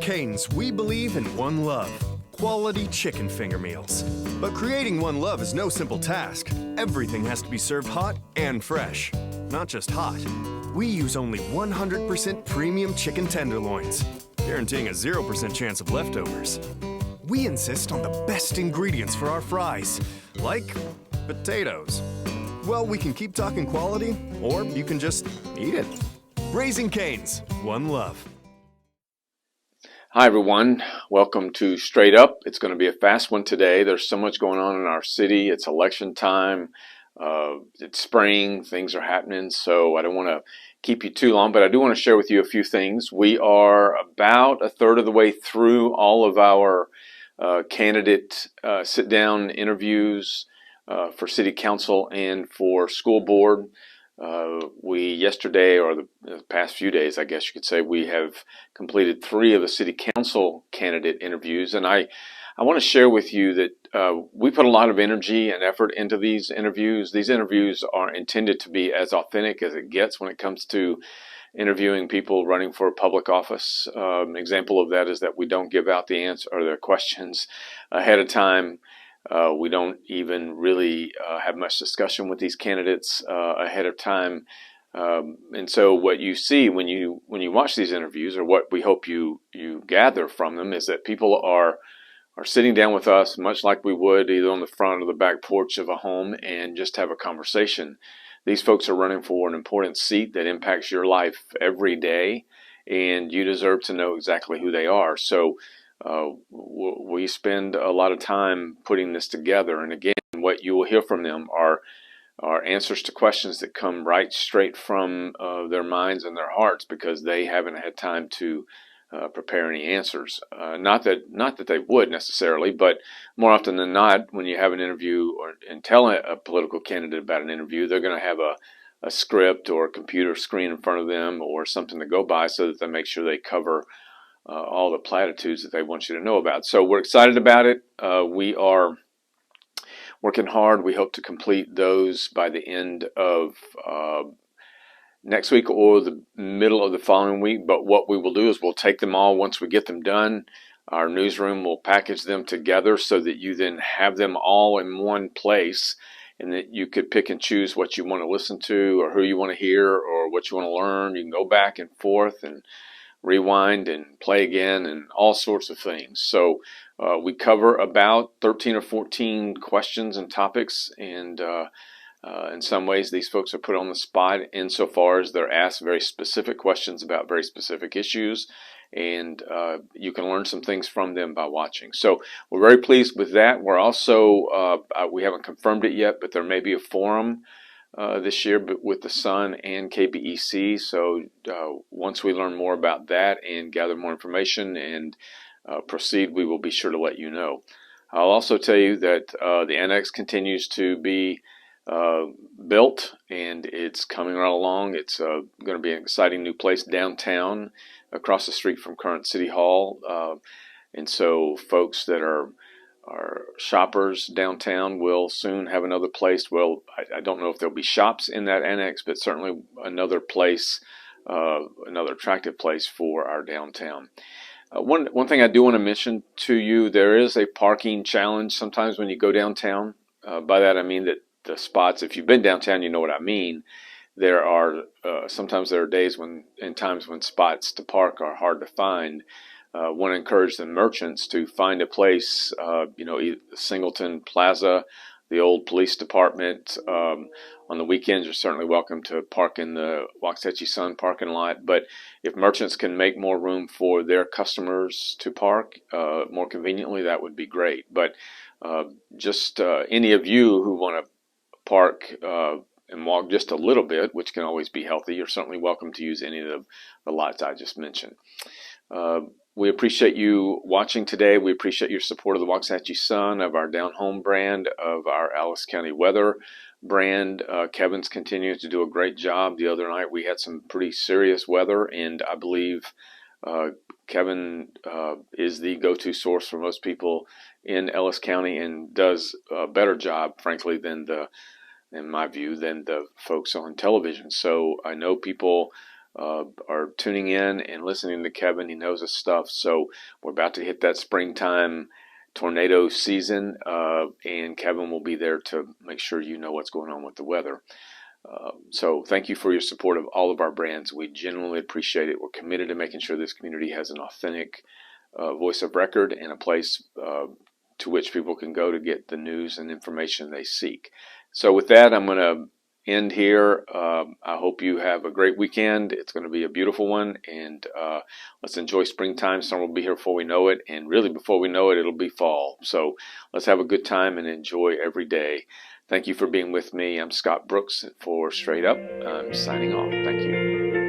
Cane's, we believe in one love, quality chicken finger meals. But creating one love is no simple task. Everything has to be served hot and fresh. Not just hot. We use only 100% premium chicken tenderloins, guaranteeing a 0% chance of leftovers. We insist on the best ingredients for our fries, like potatoes. Well, we can keep talking quality, or you can just eat it. Raising Cane's, one love. Hi everyone, welcome to Straight Up. It's going to be a fast one today. There's so much going on in our city. It's election time, it's spring, things are happening, so I don't want to keep you too long, but I do want to share with you a few things. We are about a third of the way through all of our candidate sit-down interviews for city council and for school board. We yesterday, or the past few days, I guess you could say, we have completed 3 of the city council candidate interviews, and I want to share with you that we put a lot of energy and effort into these interviews. These interviews are intended to be as authentic as it gets when it comes to interviewing people running for public office. An example of that is that we don't give out the answer or the questions ahead of time. We don't even really have much discussion with these candidates ahead of time, and so what you see when you watch these interviews, or what we hope you gather from them, is that people are sitting down with us, much like we would either on the front or the back porch of a home, and just have a conversation. These folks are running for an important seat that impacts your life every day, and you deserve to know exactly who they are. So we spend a lot of time putting this together, and again, what you will hear from them are answers to questions that come right straight from their minds and their hearts, because they haven't had time to prepare any answers. Not that they would necessarily, but more often than not, when you have an interview and tell a political candidate about an interview, they're going to have a script or a computer screen in front of them or something to go by, so that they make sure they cover all the platitudes that they want you to know about. So we're excited about it. We are working hard. We hope to complete those by the end of next week or the middle of the following week. But what we will do is we'll take them all once we get them done. Our newsroom will package them together so that you then have them all in one place, and that you could pick and choose what you want to listen to, or who you want to hear, or what you want to learn. You can go back and forth and rewind and play again and all sorts of things. So we cover about 13 or 14 questions and topics, and in some ways these folks are put on the spot insofar as they're asked very specific questions about very specific issues, and you can learn some things from them by watching. So we're very pleased with that. We're also, we haven't confirmed it yet, but there may be a forum this year, but with the Sun and KBEC. So once we learn more about that and gather more information and proceed, we will be sure to let you know. I'll also tell you that the annex continues to be built, and it's coming right along. It's going to be an exciting new place downtown, across the street from current City Hall, and so folks that are shoppers downtown will soon have another place. Well, I don't know if there'll be shops in that annex, but certainly another place, another attractive place for our downtown. One thing I do want to mention to you, there is a parking challenge sometimes when you go downtown. By that I mean that the spots, if you've been downtown, you know what I mean. There are sometimes there are days and times when spots to park are hard to find. Want to encourage the merchants to find a place, Singleton Plaza, the old police department. On the weekends, you're certainly welcome to park in the Waxahachie Sun parking lot. But if merchants can make more room for their customers to park more conveniently, that would be great. But just any of you who want to park and walk just a little bit, which can always be healthy, you're certainly welcome to use any of the lots I just mentioned. We appreciate you watching today. We appreciate your support of the Waxahachie Sun, of our Down Home brand, of our Alice County Weather brand. Kevin's continuing to do a great job. The other night we had some pretty serious weather, and I believe Kevin is the go-to source for most people in Ellis County, and does a better job, frankly, in my view, than the folks on television. So I know people are tuning in and listening to Kevin. He knows his stuff. So we're about to hit that springtime tornado season, and Kevin will be there to make sure you know what's going on with the weather. So thank you for your support of all of our brands. We genuinely appreciate it. We're committed to making sure this community has an authentic voice of record and a place to which people can go to get the news and information they seek. So with that, I'm going to end here. I hope you have a great weekend. It's going to be a beautiful one, and let's enjoy springtime. Summer will be here before we know it, and really before we know it, it'll be fall. So let's have a good time and enjoy every day. Thank you for being with me. I'm Scott Brooks for Straight Up. I'm signing off. Thank you.